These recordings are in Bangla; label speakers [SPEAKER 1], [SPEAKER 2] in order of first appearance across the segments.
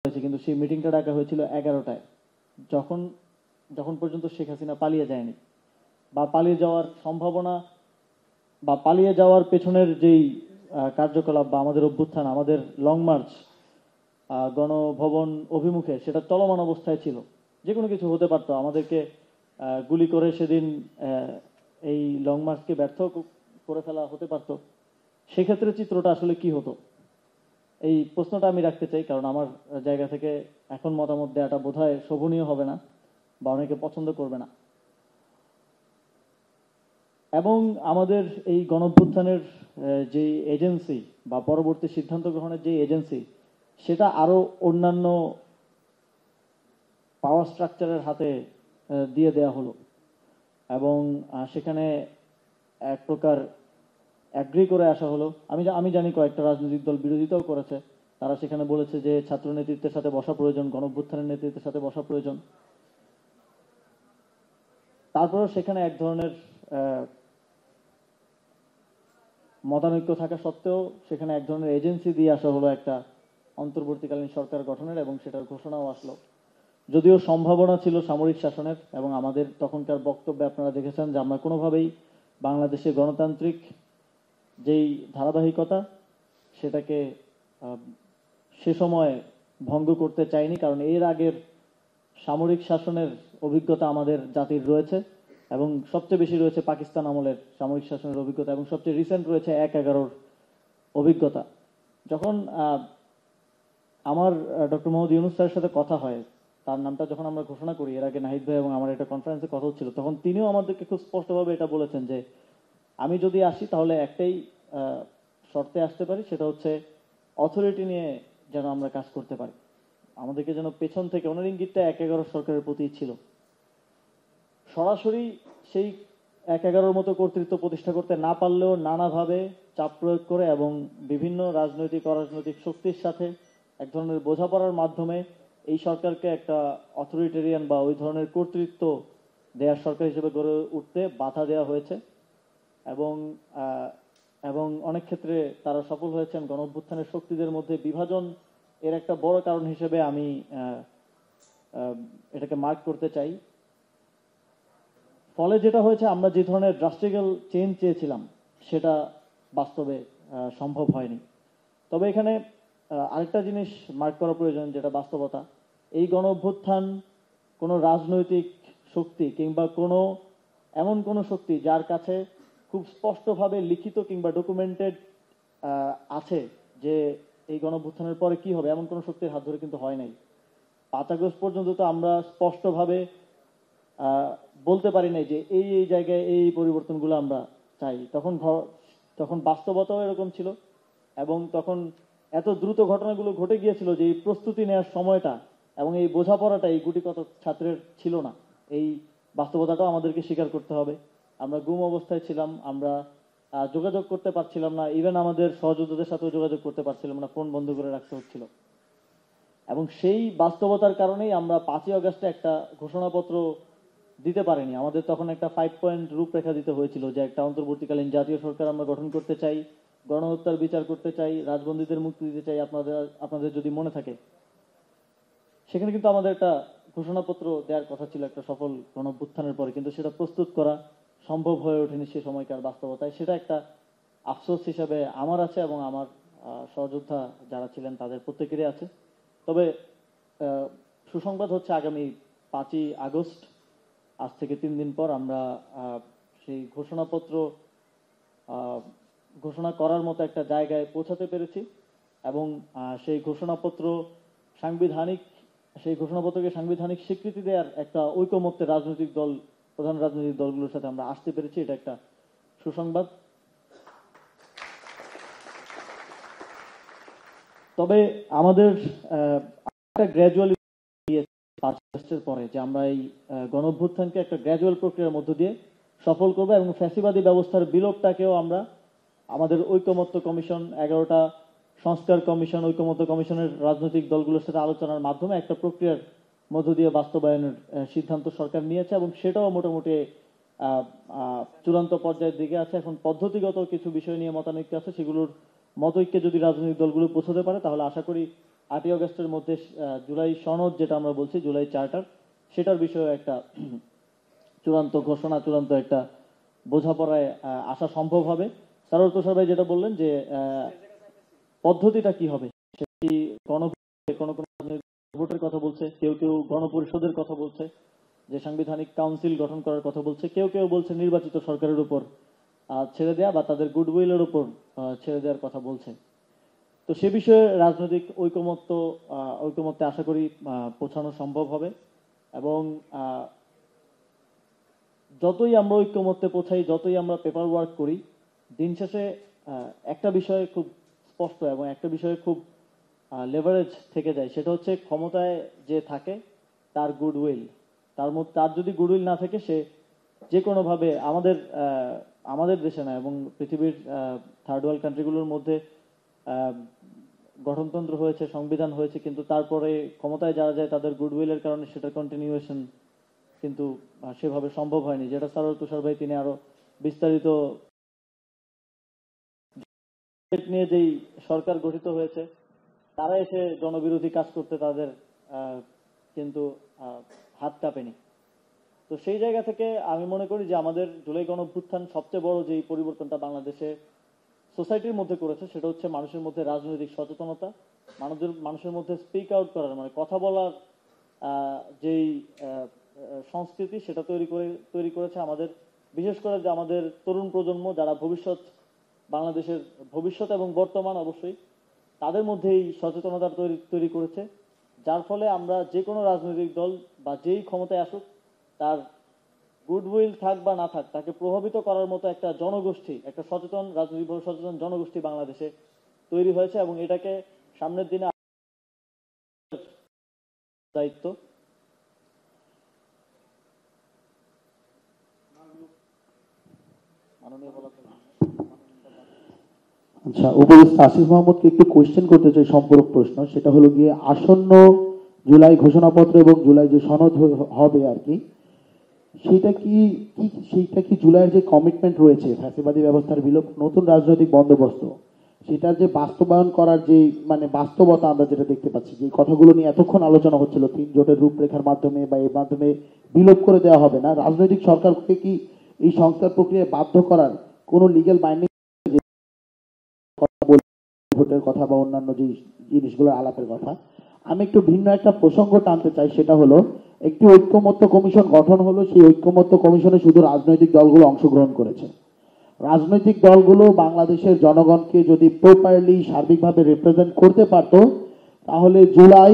[SPEAKER 1] হয়েছে, কিন্তু সেই মিটিংটা ডাকা হয়েছিল 11টায়, যখন যখন পর্যন্ত শেখ হাসিনা পালিয়ে যায়নি, বা পালিয়ে যাওয়ার সম্ভাবনা বা পালিয়ে যাওয়ার পেছনের যেই কার্যকলাপ বা আমাদের অভ্যুত্থান, আমাদের লং মার্চ গণভবন অভিমুখে, সেটা চলমান অবস্থায় ছিল। যে কোনো কিছু হতে পারতো, আমাদেরকে গুলি করে সেদিন এই লং মার্চকে ব্যর্থ করে ফেলা হতে পারতো। সেক্ষেত্রে চিত্রটা আসলে কি হতো, এই প্রশ্নটা আমি রাখতে চাই, কারণ আমার জায়গা থেকে এখন মতামত দেওয়াটা বোধহয় শোভনীয় হবে না বা অনেকে পছন্দ করবে না। এবং আমাদের এই গণঅভ্যুত্থানের যে এজেন্সি বা পরবর্তী সিদ্ধান্ত গ্রহণের যে এজেন্সি, সেটা আরো অন্যান্য পাওয়ার স্ট্রাকচারের হাতে দিয়ে দেয়া হলো। এবং সেখানে এক প্রকার অ্যাগ্রি করে আসা হলো। আমি জানি কয়েকটা রাজনৈতিক দল বিরোধিতাও করেছে। তারা সেখানে বলেছে যে ছাত্র নেতৃত্বের সাথে বসা প্রয়োজন, গণঅভ্যুত্থানের নেতৃত্বের সাথে বসা প্রয়োজন। তারপরেও সেখানে এক ধরনের মতানৈক্য থাকা সত্ত্বেও সেখানে এক ধরনের এজেন্সি দিয়ে আসা হলো একটা অন্তর্বর্তীকালীন সরকার গঠনের, এবং সেটার ঘোষণাও আসলো। যদিও সম্ভাবনা ছিল সামরিক শাসনের, এবং আমাদের তখনকার বক্তব্যে আপনারা দেখেছেন যে আমরা কোনোভাবেই বাংলাদেশে গণতান্ত্রিক যেই ধারাবাহিকতা, সেটাকে সে সময় ভঙ্গ করতে চাইনি, কারণ এর আগের সামরিক শাসনের অভিজ্ঞতা আমাদের জাতির রয়েছে, এবং সবচেয়ে বেশি রয়েছে পাকিস্তান আমলের সামরিক শাসনের অভিজ্ঞতা, এবং সবচেয়ে রিসেন্ট রয়েছে 1/11 অভিজ্ঞতা। যখন আমার ডক্টর মোহাম্মদ ইউনূস স্যারের সাথে কথা হয়, তার নামটা যখন আমরা ঘোষণা করি, এর আগে নাহিদ ভাই এবং আমার একটা কনফারেন্সে কথা হচ্ছিল, তখন তিনিও আমাদেরকে খুব স্পষ্টভাবে এটা বলেছেন যে আমি যদি আসি তাহলে একটাই শর্তে আসতে পারি, সেটা হচ্ছে অথরিটি নিয়ে যেন আমরা কাজ করতে পারি। আমাদেরকে যেন পেছন থেকে, ওনার ইঙ্গিতটা 1/11 সরকারের প্রতি ছিল। সরাসরি সেই 1/11 মতো কর্তৃত্ব প্রতিষ্ঠা করতে না পারলেও নানাভাবে চাপ প্রয়োগ করে এবং বিভিন্ন রাজনৈতিক অরাজনৈতিক শক্তির সাথে এক ধরনের বোঝাপড়ার মাধ্যমে এই সরকারকে একটা অথরিটেরিয়ান বা ওই ধরনের কর্তৃত্ব দেওয়ার সরকার হিসেবে গড়ে উঠতে বাধা দেওয়া হয়েছে। এবং এবং অনেক ক্ষেত্রে তারা সফল হয়েছেন। গণঅভ্যুত্থানের শক্তিদের মধ্যে বিভাজন এর একটা বড় কারণ হিসেবে আমি এটাকে মার্ক করতে চাই। ফলে যেটা হয়েছে, আমরা যে ধরনের ড্রাস্টিক্যাল চেঞ্জ চেয়েছিলাম সেটা বাস্তবে সম্ভব হয়নি। তবে এখানে আরেকটা জিনিস মার্ক করা প্রয়োজন, যেটা বাস্তবতা। এই গণঅভ্যুত্থান কোনো রাজনৈতিক শক্তি কিংবা এমন কোনো শক্তি যার কাছে খুব স্পষ্টভাবে লিখিত কিংবা ডকুমেন্টেড আছে যে এই গণঅভ্যুত্থানের পরে কি হবে, এমন কোনো শক্তির হাত ধরে কিন্তু হয় নাই। 5 আগস্ট পর্যন্ত তো আমরা স্পষ্টভাবে বলতে পারি নাই যে এই জায়গায় এই পরিবর্তনগুলো আমরা চাই। তখন বাস্তবতাও এরকম ছিল, এবং তখন এত দ্রুত ঘটনাগুলো ঘটে গিয়েছিল যে এই প্রস্তুতি নেওয়ার সময়টা এবং এই বোঝাপড়াটা এই গুটি কত ছাত্রের ছিল না। এই বাস্তবতাটাও আমাদেরকে স্বীকার করতে হবে। আমরা গুম অবস্থায় ছিলাম, আমরা যোগাযোগ করতে পারছিলাম না, ইভেন আমাদের সহযোদ্ধাদের সাথেও যোগাযোগ করতে পারছিলাম না, ফোন বন্ধ করে রাখতে হচ্ছিল। এবং সেই বাস্তবতার কারণেই আমরা 5ই আগস্টে একটা ঘোষণাপত্র দিতে পারিনি। আমাদের তখন একটা 5 পয়েন্ট রূপরেখা দিতে হয়েছিল, যে একটা অন্তর্বর্তীকালীন জাতীয় সরকার আমরা গঠন করতে চাই, গণহত্যার বিচার করতে চাই, রাজবন্দীদের মুক্তি দিতে চাই, আপনাদের যদি মনে থাকে। সেখানে কিন্তু আমাদের একটা ঘোষণাপত্র দেওয়ার কথা ছিল একটা সফল গণঅভ্যুত্থানের পরে, কিন্তু সেটা প্রস্তুত করা সম্ভব হয়ে ওঠেনি সে সময়কার বাস্তবতায়। সেটা একটা আফসোস হিসাবে আমার আছে, এবং আমার সহযোদ্ধা যারা ছিলেন তাদের প্রত্যেকেরই আছে। তবে সুসংবাদ হচ্ছে আগামী 5ই আগস্ট, আজ থেকে 3 দিন পর আমরা সেই ঘোষণাপত্র ঘোষণা করার মতো একটা জায়গায় পৌঁছাতে পেরেছি, এবং সেই ঘোষণাপত্রকে সাংবিধানিক স্বীকৃতি দেওয়ার একটা ঐকমত্যে প্রধান রাজনৈতিক দলগুলোর সাথে আমরা আসতে পেরেছি। এটা একটা সুসংবাদ। তবে আমাদের একটা গ্র্যাজুয়ালি পরে যে আমরা এই গণঅভ্যুত্থানকে একটা গ্র্যাজুয়াল প্রক্রিয়ার মধ্য দিয়ে সফল করব, এবং ফ্যাসিবাদী ব্যবস্থার বিলোপটাকেও আমরা আমাদের ঐকমত্য কমিশন, 11টা সংস্কার কমিশন, ঐকমত্য কমিশনের রাজনৈতিক দলগুলোর সাথে আলোচনার মাধ্যমে একটা প্রক্রিয়ার মধ্য দিয়ে বাস্তবায়নের সিদ্ধান্ত সরকার নিয়েছে, এবং সেটাও মোটামুটি চূড়ান্ত পর্যায়ের দিকে আছে। এখন পদ্ধতিগত কিছু বিষয় নিয়ে মতানৈক্য আছে, সেগুলোর মতৈক্যে যদি রাজনৈতিক দলগুলো পৌঁছাতে পারে তাহলে আশা করি 8ই আগস্টের মধ্যে জুলাই সনদ যেটা আমরা বলছি, জুলাই চার্টার, সেটার বিষয়ে একটা চূড়ান্ত ঘোষণা, চূড়ান্ত একটা বোঝাপড়ায় আসা সম্ভব হবে। সারোয়ার তুষার ভাই যেটা বললেন যে পদ্ধতিটা কি হবে, সেটা কি কোনো ভোটের কথা বলছে, কেউ কেউ গণপরিষদের কথা বলছে, যে সাংবিধানিক কাউন্সিল গঠন করার কথা বলছে, কেউ কেউ বলছে নির্বাচিত সরকারের উপর ছেড়ে দেয়া বা তাদের গুডউইলের উপর ছেড়ে দেওয়ার কথা বলছে। তো সে বিষয়ে রাজনৈতিক ঐকমত্যে আশা করি পৌঁছানো সম্ভব হবে। এবং যতই আমরা ঐক্যমত্যে পৌঁছাই, যতই আমরা পেপার ওয়ার্ক করি, দিন শেষে একটা বিষয় খুব স্পষ্ট এবং একটা বিষয়ে খুব লেভারেজ থেকে যায়, সেটা হচ্ছে ক্ষমতায় যে থাকে তার গুডউইল, তার যদি গুডউইল না থাকে, সে যে কোনোভাবে আমাদের দেশে না এবং পৃথিবীর থার্ড ওয়ার্ল্ড কান্ট্রিগুলোর মধ্যে গঠনতন্ত্র হয়েছে, সংবিধান হয়েছে, কিন্তু তারপরে ক্ষমতায় যারা যায় তাদের গুডউইলের কারণে সেটা কন্টিনিউয়েশন কিন্তু সেভাবে সম্ভব হয়নি, যেটা সারোয়ার তুষার ভাই তিনি আরো বিস্তারিত নিয়ে যেই সরকার গঠিত হয়েছে, তারা এসে জনবিরোধী কাজ করতে তাদের কিন্তু হাত কাঁপেনি। তো সেই জায়গা থেকে আমি মনে করি যে আমাদের জুলাই গণঅভ্যুত্থান সবচেয়ে বড় যেই পরিবর্তনটা বাংলাদেশে সোসাইটির মধ্যে করেছে, সেটা হচ্ছে মানুষের মধ্যে রাজনৈতিক সচেতনতা, মানুষের মধ্যে স্পিক আউট করার, মানে কথা বলার যেই সংস্কৃতি, সেটা তৈরি করেছে আমাদের, বিশেষ করে যে আমাদের তরুণ প্রজন্ম, যারা বাংলাদেশের ভবিষ্যৎ এবং বর্তমান অবশ্যই, তাদের মধ্যে এই সচেতনতা তৈরি করেছে, যার ফলে আমরা যে কোনো রাজনৈতিক দল বা যেই ক্ষমতায় আসুক, তার গুডউইল থাক বা না থাক, তাকে প্রভাবিত করার মতো একটা জনগোষ্ঠী, একটা রাজনৈতিকভাবে সচেতন জনগোষ্ঠী বাংলাদেশে তৈরি হয়েছে। এবং এটাকে সামনের দিনে দায়িত্ব।
[SPEAKER 2] আচ্ছা, উপদেষ্টা আসিফ মাহমুদকে একটু কোশ্চেন করতে চাই, সম্পূরক প্রশ্ন, সেটা হলো গিয়ে আসন্ন জুলাই ঘোষণাপত্র এবং জুলাই যে সনদ হবে আর কি, সেইটা কি জুলাইয়ের যে কমিটমেন্ট রয়েছে ফ্যাসিবাদী ব্যবস্থার বিলোপ, নতুন রাজনৈতিক বন্দোবস্ত, সেটার যে বাস্তবায়ন করার যে মানে বাস্তবতা আমরা যেটা দেখতে পাচ্ছি, যে কথাগুলো নিয়ে এতক্ষণ আলোচনা হচ্ছিল 3 জোটের রূপরেখার মাধ্যমে বা এর মাধ্যমে বিলোপ করে দেওয়া হবে না, রাজনৈতিক সরকারকে কি এই সংস্কার প্রক্রিয়ায় বাধ্য করার কোনো লিগ্যাল বাইন্ডিং ভোটের কথা বা অন্যান্য যে জিনিসগুলোর আলাপের কথা? আমি একটু ভিন্ন একটা প্রসঙ্গ টানতে চাই, সেটা হলো একটি ঐক্যমত্য কমিশন গঠন হলো, সেই ঐক্যমত্য কমিশনে শুধু রাজনৈতিক দলগুলো অংশগ্রহণ করেছে। রাজনৈতিক দলগুলো বাংলাদেশের জনগণকে যদি প্রপারলি সার্বিকভাবে রিপ্রেজেন্ট করতে পারত, তাহলে জুলাই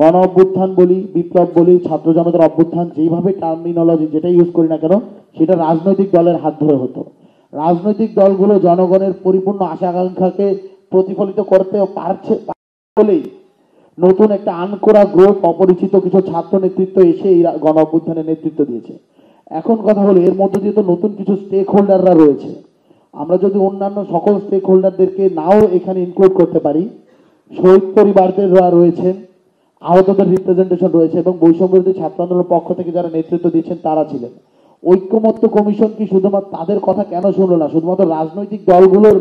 [SPEAKER 2] গণ অভ্যুত্থান বলি, বিপ্লব বলি, ছাত্র জনতার অভ্যুত্থান, যেভাবে টার্মিনোলজি যেটা ইউজ করি না কেন, সেটা রাজনৈতিক দলের হাত ধরে হতো। রাজনৈতিক দলগুলো জনগণের পরিপূর্ণ আশা আকাঙ্ক্ষাকে প্রতিফলিত করতে পারছে বলেই নতুন একটা আনকোরা গ্রুপ, অপরিচিত কিছু ছাত্র নেতৃত্ব এসে এই গণ অভ্যুত্থানের নেতৃত্ব দিয়েছে। এখন কথা হলো, এর মধ্যে দিয়ে তো নতুন কিছু স্টেক হোল্ডাররা রয়েছে, আমরা যদি অন্যান্য সকল স্টেক হোল্ডারদেরকে নাও এখানে ইনক্লুড করতে পারি, শহীদ পরিবারদের রয়েছেন, আহতদের রিপ্রেজেন্টেশন রয়েছে, এবং বৈষম্যবিরোধী ছাত্র আন্দোলনের পক্ষ থেকে যারা নেতৃত্ব দিচ্ছেন তারা ছিলেন। ঐক্যমত্য কমিশন কি শুধুমাত্র তাদের কথা কেন শুনলো না, শুধুমাত্র রাজনৈতিক দলগুলোর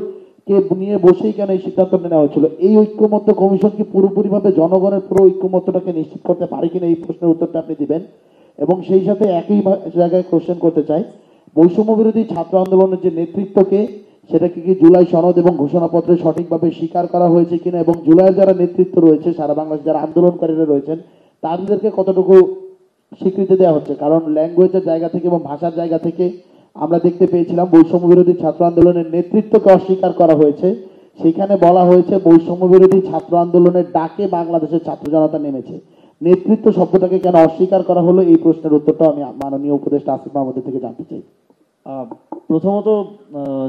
[SPEAKER 2] কে নিয়ে বসেই কেন এই সিদ্ধান্ত নেওয়া হয়েছিল? এই ঐক্যমত্য কমিশন কি পুরোপুরিভাবে জনগণের পুরো ঐক্যমত্যটাকে নিশ্চিত করতে পারে কিনা, এই প্রশ্নের উত্তরটা আপনি দিবেন। এবং সেই সাথে একই জায়গায় কোশ্চেন করতে চাই, বৈষম্য বিরোধী ছাত্র আন্দোলনের যে নেতৃত্বকে, সেটাকে কি জুলাই সনদ এবং ঘোষণাপত্রে সঠিকভাবে স্বীকার করা হয়েছে কিনা, এবং জুলাইয়ের যারা নেতৃত্ব রয়েছে, সারা বাংলাদেশে যারা আন্দোলনকারীরা রয়েছেন, তাদেরকে কতটুকু স্বীকৃতি দেওয়া হচ্ছে? কারণ ল্যাঙ্গুয়েজের জায়গা থেকে এবং ভাষার জায়গা থেকে আমরা দেখতে পেয়েছিলাম বৈষম্য বিরোধী ছাত্র আন্দোলনের নেতৃত্বকে অস্বীকার করা হয়েছে। সেখানে বলা হয়েছে বৈষম্য বিরোধী ছাত্র আন্দোলনের ডাকে বাংলাদেশের ছাত্র জনতা নেমেছে। নেতৃত্ব শব্দটাকে কেন অস্বীকার করা হলো, এই প্রশ্নের উত্তরটা আমি মাননীয় উপদেষ্টা আসিফ মাহমুদের থেকে জানতে চাই।
[SPEAKER 1] প্রথমত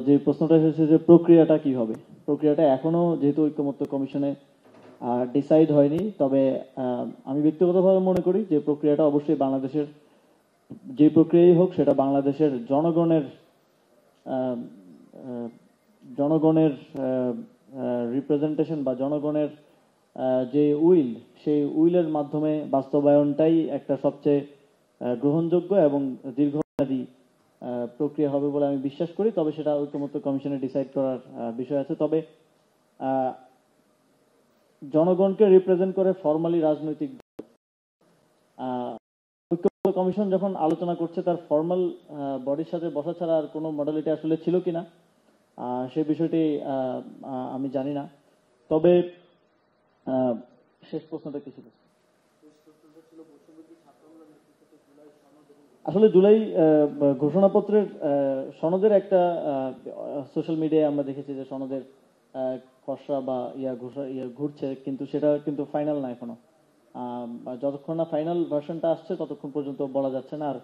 [SPEAKER 1] যে প্রশ্নটা এসেছে যে প্রক্রিয়াটা কি হবে, প্রক্রিয়াটা এখনো যেহেতু ঐক্যমত্য কমিশনে ডিসাইড হয়নি, তবে আমি ব্যক্তিগতভাবে মনে করি যে প্রক্রিয়াটা অবশ্যই বাংলাদেশের, যে প্রক্রিয়াই হোক, সেটা বাংলাদেশের জনগণের রিপ্রেজেন্টেশন বা জনগণের যে উইল, সেই উইলের মাধ্যমে বাস্তবায়নটাই একটা সবচেয়ে গ্রহণযোগ্য এবং দীর্ঘমেয়াদী প্রক্রিয়া হবে বলে আমি বিশ্বাস করি। তবে সেটা ঐক্যমত্য কমিশনে ডিসাইড করার বিষয় আছে। তবে জনগণকে রিপ্রেজেন্ট করে ফর্মালি রাজনৈতিক ঐক্য কমিশন যখন আলোচনা করছে তার ফর্মাল বডির সাথে বসা ছাড়া আর কোনো মডালিটি আসলে ছিল কিনা সেই বিষয়টি আমি জানি না। তবে শেষ প্রশ্নটা কি ছিল? আসলে জুলাই ঘোষণাপত্রের সনদের একটা সোশ্যাল মিডিয়ায় আমরা দেখেছি যে সনদের খসড়া বা ঘুরছে, কিন্তু সেটা কিন্তু ফাইনাল না এখনো। যতক্ষণ না ফাইনাল ভার্সনটা আসছে ততক্ষণ পর্যন্ত বলা যাচ্ছে না। আর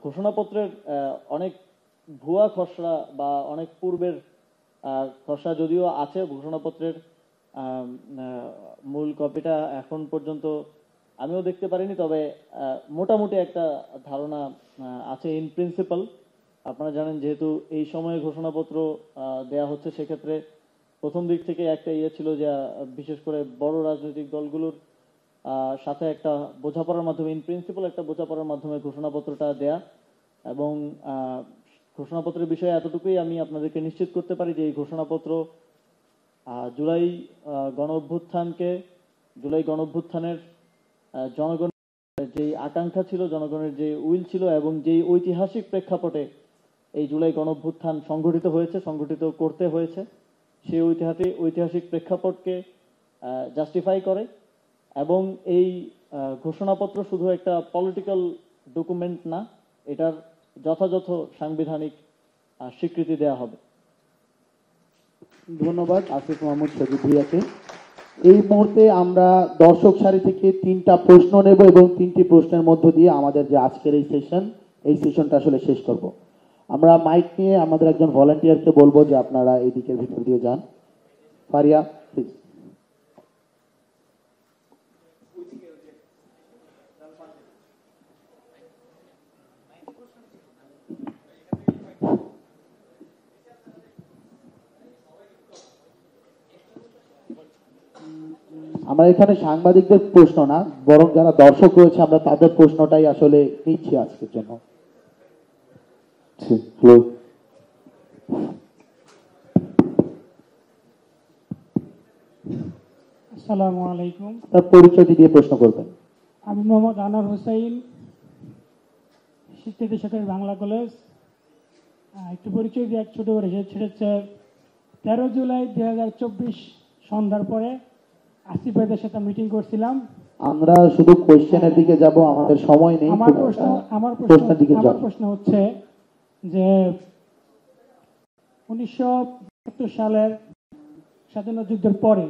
[SPEAKER 1] ঘোষণাপত্রের অনেক ভুয়া খসড়া বা অনেক পূর্বের খসড়া যদিও আছে, ঘোষণাপত্রের মূল কপিটা এখন পর্যন্ত আমিও দেখতে পারিনি, তবে মোটামুটি একটা ধারণা আছে ইন প্রিন্সিপাল। আপনারা জানেন যেহেতু এই সময়ে ঘোষণাপত্র দেয়া হচ্ছে, সেক্ষেত্রে প্রথম দিক থেকে একটা ছিল যে বিশেষ করে বড় রাজনৈতিক দলগুলোর সাথে একটা বোঝাপড়ার মাধ্যমে, ইন প্রিন্সিপাল একটা বোঝাপড়ার মাধ্যমে ঘোষণাপত্রটা দেয়া। এবং ঘোষণাপত্রের বিষয়ে এতটুকুই আমি আপনাদেরকে নিশ্চিত করতে পারি যে এই ঘোষণাপত্র জুলাই গণ অভ্যুত্থানের জনগণের যে আকাঙ্ক্ষা ছিল, জনগণের যে উইল ছিল এবং যেই ঐতিহাসিক প্রেক্ষাপটে এই জুলাই গণ অভ্যুত্থান সংগঠিত করতে হয়েছে, সেই ঐতিহাসিক প্রেক্ষাপটকে জাস্টিফাই করে। এবং এই ঘোষণাপত্র শুধু একটা পলিটিক্যাল ডকুমেন্ট না, এটার যথাযথ সাংবিধানিক স্বীকৃতি দেয়া হবে।
[SPEAKER 2] ধন্যবাদ আসিফ মাহমুদ সজীব ভুঁইয়াকে। এই মুহূর্তে আমরা দর্শক সারি থেকে 3টা প্রশ্ন নেব এবং 3টি প্রশ্নের মধ্য দিয়ে আমাদের যে আজকের এই সেশনটা আসলে শেষ করব। আমরা মাইক নিয়ে আমাদের একজন ভলান্টিয়ারকে বলবো যে আপনারা এই দিকের ভিতর দিয়ে যান। ফারিয়া প্লিজ। আমরা এখানে সাংবাদিকদের প্রশ্ন না, বরং যারা দর্শক রয়েছে আমরা তাদের প্রশ্নটাই আসলে নিচ্ছি আজকের জন্য। হ্যালো,
[SPEAKER 3] আসসালামু আলাইকুম।
[SPEAKER 2] তার পরিচয়টি দিয়ে প্রশ্ন করবেন।
[SPEAKER 3] আমি মোহাম্মদ আনোয়ার হোসাইন, শিক্ষিত সরকারি বাংলা কলেজ। একটু পরিচয় দিয়ে এক ছোট করে সেটা হচ্ছে 13 জুলাই 2024 সন্ধ্যার পরে আসিফ ভাইদের সাথে মিটিং করছিলাম।
[SPEAKER 2] আমরা শুধু কোয়েশ্চেনের দিকে যাব, আমাদের সময় নেই।
[SPEAKER 3] আমার প্রশ্ন হচ্ছে যে 1972 সালের স্বাধীনতা যুদ্ধের পরে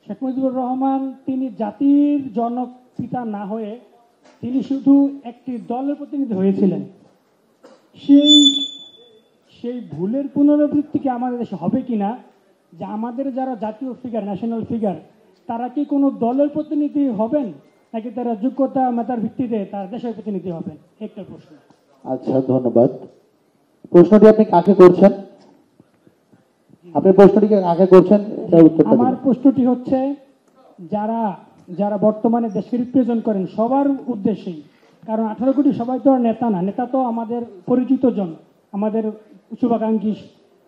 [SPEAKER 3] শেখ মুজিবুর রহমান তিনি জাতির জনক পিতা না হয়ে তিনি শুধু একটি দলের প্রতিনিধি হয়েছিলেন। সেই ভুলের পুনরাবৃত্তি কি আমাদের দেশে হবে কিনা, যে আমাদের যারা জাতীয় ফিগার, ন্যাশনাল ফিগার, তারা কি কোনো দলের প্রতিনিধি হবেন, নাকি তারা যোগ্যতা মেধার ভিত্তিতে তার দেশের প্রতিনিধি হবেন? একটা প্রশ্ন।
[SPEAKER 2] আচ্ছা, ধন্যবাদ। প্রশ্নটি আপনি কাকে করছেন? আমার
[SPEAKER 3] প্রশ্নটি হচ্ছে যারা বর্তমানে দেশকে রিপ্রেজেন্ট করেন সবার উদ্দেশ্যেই, কারণ 18 কোটি সবাই তো আর নেতা না, নেতা তো আমাদের পরিচিত জন, আমাদের শুভাকাঙ্ক্ষী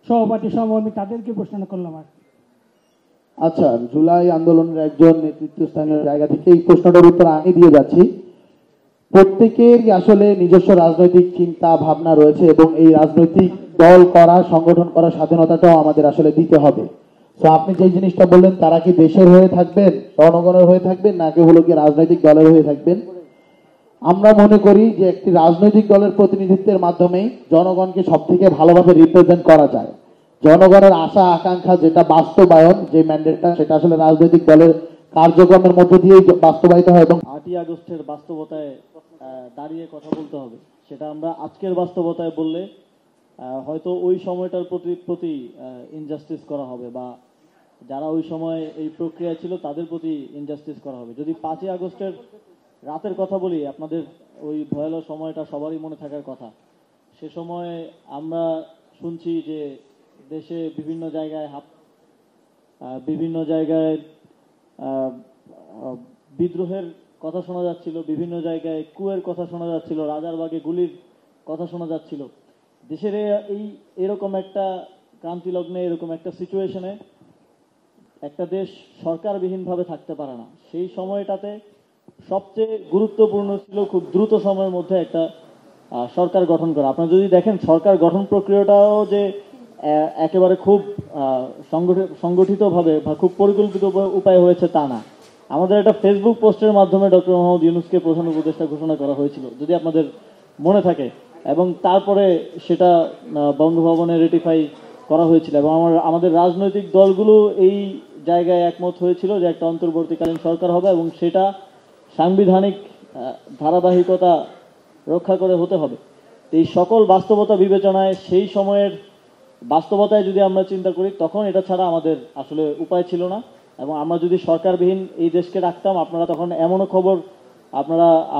[SPEAKER 3] সহপাঠী সহকর্মী, তাদেরকে প্রশ্ন করলাম। আর
[SPEAKER 2] আচ্ছা, জুলাই আন্দোলনের একজন নেতৃত্বস্থানীয় জায়গা থেকে এই প্রশ্নটার উত্তর আমি দিয়ে যাচ্ছি। প্রত্যেকের আসলে নিজস্ব রাজনৈতিক চিন্তা ভাবনা রয়েছে এবং এই রাজনৈতিক দল করা, সংগঠন করার স্বাধীনতাটাও আমাদের আসলে দিতে হবে। তো আপনি যে জিনিসটা বললেন, তারা কি দেশের হয়ে থাকবেন, জনগণের হয়ে থাকবেন, নাকি হলো কি রাজনৈতিক দলের হয়ে থাকবেন? আমরা মনে করি যে একটি রাজনৈতিক দলের প্রতিনিধিত্বের মাধ্যমেই জনগণকে সব থেকে ভালোভাবে রিপ্রেজেন্ট করা যায়। জনগণের আশা আকাঙ্ক্ষা যেটা বাস্তবায়ন, যে ম্যান্ডেটটা, সেটা আসলে রাজনৈতিক দলের কার্যক্রমের মধ্যে দিয়েই বাস্তবায়িত হয়। এবং
[SPEAKER 1] 8ই আগস্টের বাস্তবতায় দাঁড়িয়ে কথা বলতে হবে। সেটা আমরা আজকের বাস্তবতায় বললে হয়তো ওই সময়টার প্রতি ইনজাস্টিস করা হবে, বা যারা ওই সময় এই প্রক্রিয়া ছিল তাদের প্রতি ইনজাস্টিস করা হবে। যদি 5ই আগস্টের রাতের কথা বলি, আপনাদের ওই ভয়াবহ সময়টা সবারই মনে থাকার কথা। সে সময় আমরা শুনছি যে দেশে বিভিন্ন জায়গায় বিদ্রোহের কথা শোনা যাচ্ছিল, বিভিন্ন জায়গায় কুয়ের কথা শোনা যাচ্ছিল, রাজারবাগে গুলির কথা শোনা যাচ্ছিল। দেশের এরকম একটা ক্রান্তি লগ্নে, এরকম একটা সিচুয়েশনে একটা দেশ সরকারবিহীনভাবে থাকতে পারে না। সেই সময়টাতে সবচেয়ে গুরুত্বপূর্ণ ছিল খুব দ্রুত সময়ের মধ্যে একটা সরকার গঠন করা। আপনারা যদি দেখেন সরকার গঠন প্রক্রিয়াটাও যে একেবারে খুব সংগঠিতভাবে বা খুব পরিকল্পিত উপায়ে হয়েছে তা না। আমাদের একটা ফেসবুক পোস্টের মাধ্যমে ডক্টর মোহাম্মদ ইউনূসকে প্রধান উপদেষ্টা ঘোষণা করা হয়েছিল, যদি আপনাদের মনে থাকে, এবং তারপরে সেটা বঙ্গভবনে রেটিফাই করা হয়েছিল এবং আমাদের রাজনৈতিক দলগুলো এই জায়গায় একমত হয়েছিল যে একটা অন্তর্বর্তীকালীন সরকার হবে এবং সেটা সাংবিধানিক ধারাবাহিকতা রক্ষা করে হতে হবে। এই সকল বাস্তবতা বিবেচনায় সেই সময়ের বাস্তবতায় যদি আমরা চিন্তা করি, তখন এটা ছাড়া আমাদের আসলে উপায় ছিল না। এবং আমরা যদি সরকারবিহীন এই দেশকে রাখতাম, আপনারা তখন এমনও খবর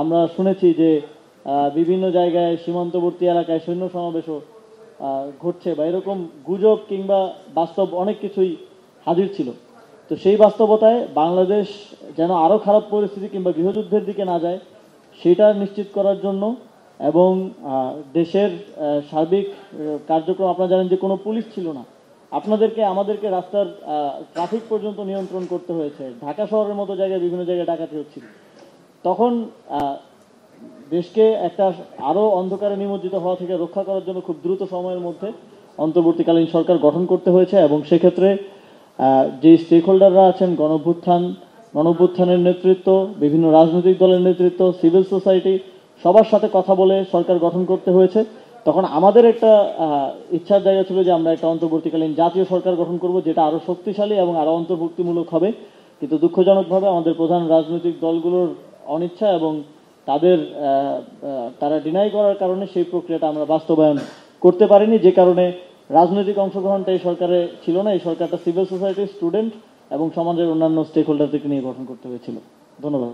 [SPEAKER 1] আমরা শুনেছি যে বিভিন্ন জায়গায় সীমান্তবর্তী এলাকায় সৈন্য সমাবেশও ঘটছে, বা এরকম গুজব কিংবা বাস্তব অনেক কিছুই হাজির ছিল। তো সেই বাস্তবতায় বাংলাদেশ যেন আরও খারাপ পরিস্থিতি কিংবা গৃহযুদ্ধের দিকে না যায়, সেটা নিশ্চিত করার জন্য এবং দেশের সার্বিক কার্যক্রম, আপনারা জানেন যে কোনো পুলিশ ছিল না, আমাদেরকে রাস্তার ট্রাফিক পর্যন্ত নিয়ন্ত্রণ করতে হয়েছে। ঢাকা শহরের মতো জায়গায় বিভিন্ন জায়গায় ডাকাতি হচ্ছিল। তখন দেশকে একটা আরও অন্ধকারে নিমজ্জিত হওয়া থেকে রক্ষা করার জন্য খুব দ্রুত সময়ের মধ্যে অন্তর্বর্তীকালীন সরকার গঠন করতে হয়েছে এবং সেক্ষেত্রে যে স্টেক হোল্ডাররা আছেন, গণঅভ্যুত্থানের নেতৃত্ব, বিভিন্ন রাজনৈতিক দলের নেতৃত্ব, সিভিল সোসাইটি, সবার সাথে কথা বলে সরকার গঠন করতে হয়েছে। তখন আমাদের একটা ইচ্ছার জায়গা ছিল যে আমরা একটা অন্তর্বর্তীকালীন জাতীয় সরকার গঠন করব, যেটা আরও শক্তিশালী এবং আরও অন্তর্ভুক্তিমূলক হবে। কিন্তু দুঃখজনকভাবে আমাদের প্রধান রাজনৈতিক দলগুলোর অনিচ্ছা এবং তারা ডিনাই করার কারণে সেই প্রক্রিয়াটা আমরা বাস্তবায়ন করতে পারিনি, যে কারণে রাজনৈতিক অংশগ্রহণটা এই সরকারে ছিল না। এই সরকারটা সিভিল সোসাইটি, স্টুডেন্ট এবং সমাজের অন্যান্য স্টেক হোল্ডারদেরকে নিয়ে গঠন করতে হয়েছিল। ধন্যবাদ।